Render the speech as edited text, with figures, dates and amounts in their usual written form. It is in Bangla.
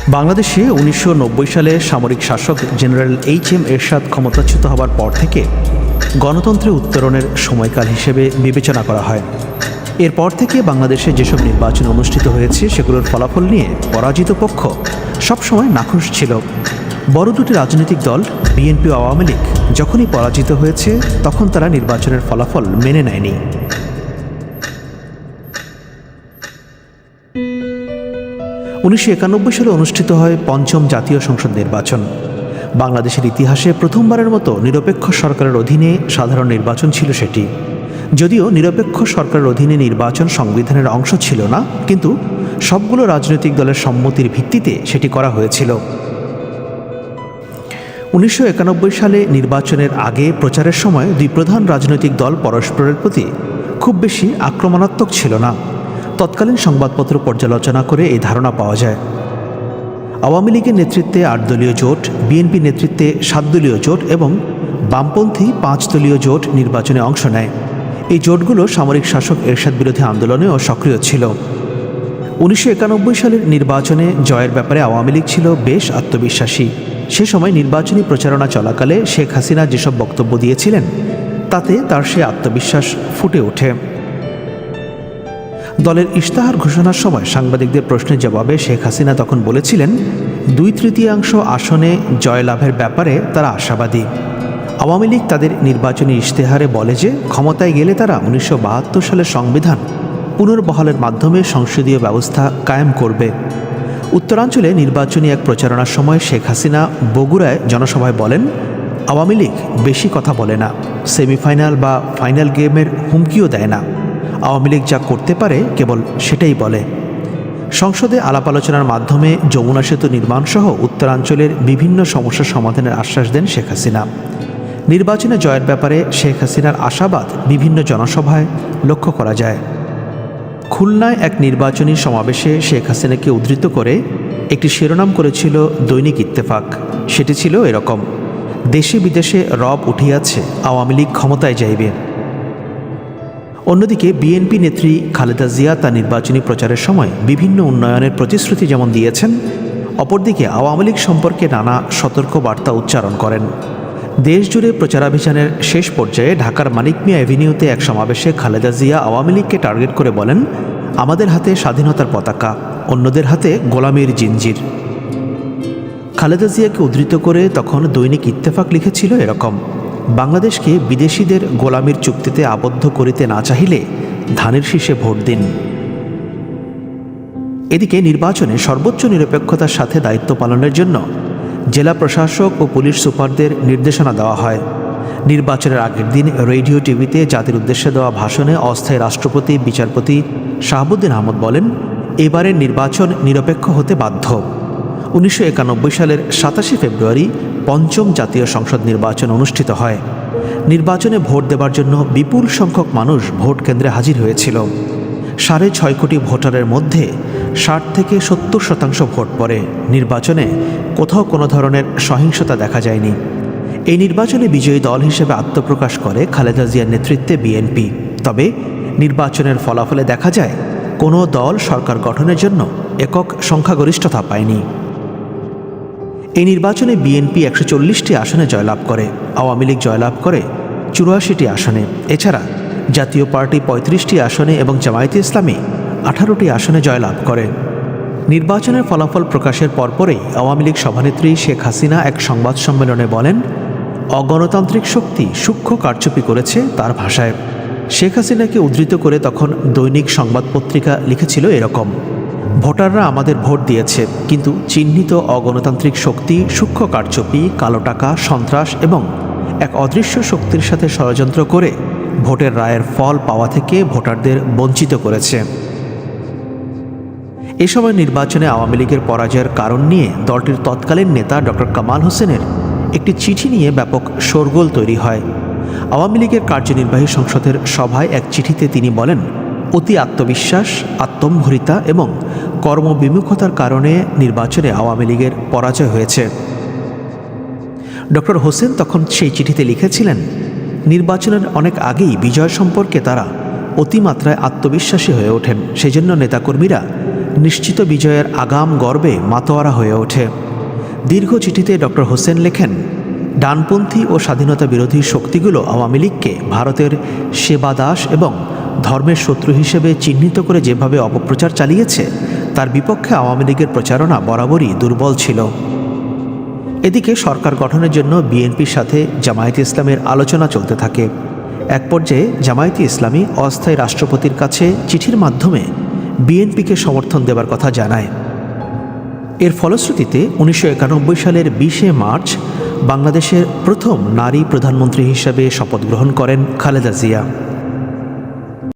বাংলাদেশে ১৯৯০ সালে সামরিক শাসক জেনারেল এইচ.এম. এরশাদ ক্ষমতাচ্যুত হবার পর থেকে গণতন্ত্রের উত্তরণের সময়কাল হিসেবে বিবেচনা করা হয়। এরপর থেকে বাংলাদেশে যেসব নির্বাচন অনুষ্ঠিত হয়েছে সেগুলোর ফলাফল নিয়ে পরাজিত পক্ষ সবসময় নাখুশ ছিল। বড় দুটি রাজনৈতিক দল বিএনপি ও আওয়ামী লীগ যখনই পরাজিত হয়েছে তখন তারা নির্বাচনের ফলাফল মেনে নেয়নি। ১৯৯১ সালে অনুষ্ঠিত হয় পঞ্চম জাতীয় সংসদ নির্বাচন। বাংলাদেশের ইতিহাসে প্রথমবারের মতো নিরপেক্ষ সরকারের অধীনে সাধারণ নির্বাচন ছিল সেটি। যদিও নিরপেক্ষ সরকারের অধীনে নির্বাচন সংবিধানের অংশ ছিল না, কিন্তু সবগুলো রাজনৈতিক দলের সম্মতির ভিত্তিতে সেটি করা হয়েছিল। ১৯৯১ সালে নির্বাচনের আগে প্রচারের সময় দুই প্রধান রাজনৈতিক দল পরস্পরের প্রতি খুব বেশি আক্রমণাত্মক ছিল না। তৎকালীন সংবাদপত্র পর্যালোচনা করে এই ধারণা পাওয়া যায়। আওয়ামী লীগের নেতৃত্বে ৮ দলীয় জোট, বিএনপি নেতৃত্বে ৭ দলীয় জোট এবং বামপন্থী ৫ দলীয় জোট নির্বাচনে অংশ নেয়। এই জোটগুলো সামরিক শাসক এরশাদ বিরোধী আন্দোলনেও সক্রিয় ছিল। ১৯৯১ সালের নির্বাচনে জয়ের ব্যাপারে আওয়ামী লীগ ছিল বেশ আত্মবিশ্বাসী। সে সময় নির্বাচনী প্রচারণা চলাকালে শেখ হাসিনা যেসব বক্তব্য দিয়েছিলেন তাতে তার সে আত্মবিশ্বাস ফুটে ওঠে। দলের ইশতেহার ঘোষণার সময় সাংবাদিকদের প্রশ্নের জবাবে শেখ হাসিনা তখন বলেছিলেন ২/৩ আসনে জয়লাভের ব্যাপারে তারা আশাবাদী। আওয়ামী লীগ তাদের নির্বাচনী ইশতেহারে বলে যে ক্ষমতায় গেলে তারা ১৯৭২ সালের সংবিধান পুনর্বহালের মাধ্যমে সংসদীয় ব্যবস্থা কায়েম করবে। উত্তরাঞ্চলে নির্বাচনী এক প্রচারণার সময় শেখ হাসিনা বগুড়ায় জনসভায় বলেন, আওয়ামী লীগ বেশি কথা বলে না, সেমিফাইনাল বা ফাইনাল গেমের হুমকিও দেয় না। আওয়ামী লীগ যা করতে পারে কেবল সেটাই বলে। সংসদে আলাপ আলোচনার মাধ্যমে যমুনা সেতু নির্মাণসহ উত্তরাঞ্চলের বিভিন্ন সমস্যা সমাধানের আশ্বাস দেন শেখ হাসিনা। নির্বাচনে জয়ের ব্যাপারে শেখ হাসিনার আশাবাদ বিভিন্ন জনসভায় লক্ষ্য করা যায়। খুলনায় এক নির্বাচনী সমাবেশে শেখ হাসিনাকে উদ্ধৃত করে একটি শিরোনাম করেছিল দৈনিক ইত্তেফাক। সেটি ছিল এরকম, দেশে বিদেশে রব উঠিয়াছে, আওয়ামী লীগ ক্ষমতায় যাইবে। অন্যদিকে বিএনপি নেত্রী খালেদা জিয়া তার নির্বাচনী প্রচারের সময় বিভিন্ন উন্নয়নের প্রতিশ্রুতি যেমন দিয়েছেন, অপরদিকে আওয়ামী লীগ সম্পর্কে নানা সতর্ক বার্তা উচ্চারণ করেন। দেশজুড়ে প্রচারাভিযানের শেষ পর্যায়ে ঢাকার মানিক মিয়া অ্যাভিনিউতে এক সমাবেশে খালেদা জিয়া আওয়ামী লীগকে টার্গেট করে বলেন, আমাদের হাতে স্বাধীনতার পতাকা, অন্যদের হাতে গোলামির জিঞ্জির। খালেদা জিয়াকে উদ্ধৃত করে তখন দৈনিক ইত্তেফাক লিখেছিল এরকম, বাংলাদেশকে বিদেশিদের গোলামির চুক্তিতে আবদ্ধ করিতে না চাহিলে ধানের শীষে ভোট দিন। এদিকে নির্বাচনে সর্বোচ্চ নিরপেক্ষতার সাথে দায়িত্ব পালনের জন্য জেলা প্রশাসক ও পুলিশ সুপারদের নির্দেশনা দেওয়া হয়। নির্বাচনের আগের দিন রেডিও টিভিতে জাতির উদ্দেশ্যে দেওয়া ভাষণে অস্থায়ী রাষ্ট্রপতি বিচারপতি শাহাবুদ্দিন আহমদ বলেন, এবারের নির্বাচন নিরপেক্ষ হতে বাধ্য। ১৯৯১ সালের ২৭ ফেব্রুয়ারি পঞ্চম জাতীয় সংসদ নির্বাচন অনুষ্ঠিত হয়। নির্বাচনে ভোট দেবার জন্য বিপুল সংখ্যক মানুষ ভোট কেন্দ্রে হাজির হয়েছিল। ৬.৫ কোটি ভোটারের মধ্যে ৬০ থেকে ৭০% ভোট পড়ে। নির্বাচনে কোথাও কোনো ধরনের সহিংসতা দেখা যায়নি। এই নির্বাচনে বিজয়ী দল হিসেবে আত্মপ্রকাশ করে খালেদা জিয়ার নেতৃত্বে বিএনপি। তবে নির্বাচনের ফলাফলে দেখা যায় কোনো দল সরকার গঠনের জন্য একক সংখ্যাগরিষ্ঠতা পায়নি। এই নির্বাচনে বিএনপি ১৪০টি আসনে জয়লাভ করে, আওয়ামী লীগ জয়লাভ করে ৮৪টি আসনে। এছাড়া জাতীয় পার্টি ৩৫টি আসনে এবং জামায়াতে ইসলামী ১৮টি আসনে জয়লাভ করে। নির্বাচনের ফলাফল প্রকাশের পরপরই আওয়ামী লীগ সভানেত্রী শেখ হাসিনা এক সংবাদ সম্মেলনে বলেন, অগণতান্ত্রিক শক্তি সূক্ষ্ম কারচুপি করেছে তার ভাষায়। শেখ হাসিনাকে উদ্ধৃত করে তখন দৈনিক সংবাদ পত্রিকা লিখেছিল এরকম, ভোটাররা আমাদের ভোট দিয়েছে, কিন্তু চিহ্নিত অগণতান্ত্রিক শক্তি সূক্ষ্ম কারচুপি, কালো টাকা, সন্ত্রাস এবং এক অদৃশ্য শক্তির সাথে ষড়যন্ত্র করে ভোটের রায়ের ফল পাওয়া থেকে ভোটারদের বঞ্চিত করেছে। এ সময় নির্বাচনে আওয়ামী লীগের পরাজয়ের কারণ নিয়ে দলটির তৎকালীন নেতা ডক্টর কামাল হোসেনের একটি চিঠি নিয়ে ব্যাপক শোরগোল তৈরি হয়। আওয়ামী লীগের কার্যনির্বাহী সংসদের সভায় এক চিঠিতে তিনি বলেন, অতি আত্মবিশ্বাস, আত্মম্ভরিতা এবং কর্মবিমুখতার কারণে নির্বাচনে আওয়ামী লীগের পরাজয় হয়েছে। ডক্টর হোসেন তখন সেই চিঠিতে লিখেছিলেন, নির্বাচনের অনেক আগেই বিজয় সম্পর্কে তারা অতিমাত্রায় আত্মবিশ্বাসী হয়ে ওঠেন। সেজন্য নেতাকর্মীরা নিশ্চিত বিজয়ের আগাম গর্বে মাতোয়ারা হয়ে ওঠে। দীর্ঘ চিঠিতে ডক্টর হোসেন লেখেন, ডানপন্থী ও স্বাধীনতা বিরোধী শক্তিগুলো আওয়ামী লীগকে ভারতের সেবাদাস এবং ধর্মের শত্রু হিসেবে চিহ্নিত করে যেভাবে অপপ্রচার চালিয়েছে, তার বিপক্ষে আওয়ামী লীগের প্রচারণা বরাবরই দুর্বল ছিল। এদিকে সরকার গঠনের জন্য বিএনপির সাথে জামায়াতে ইসলামের আলোচনা চলতে থাকে। এক পর্যায়ে জামায়াতে ইসলামী অস্থায়ী রাষ্ট্রপতির কাছে চিঠির মাধ্যমে বিএনপিকে সমর্থন দেবার কথা জানায়। এর ফলশ্রুতিতে 1991 সালের 20শে মার্চ বাংলাদেশের প্রথম নারী প্রধানমন্ত্রী হিসেবে শপথ গ্রহণ করেন খালেদা জিয়া।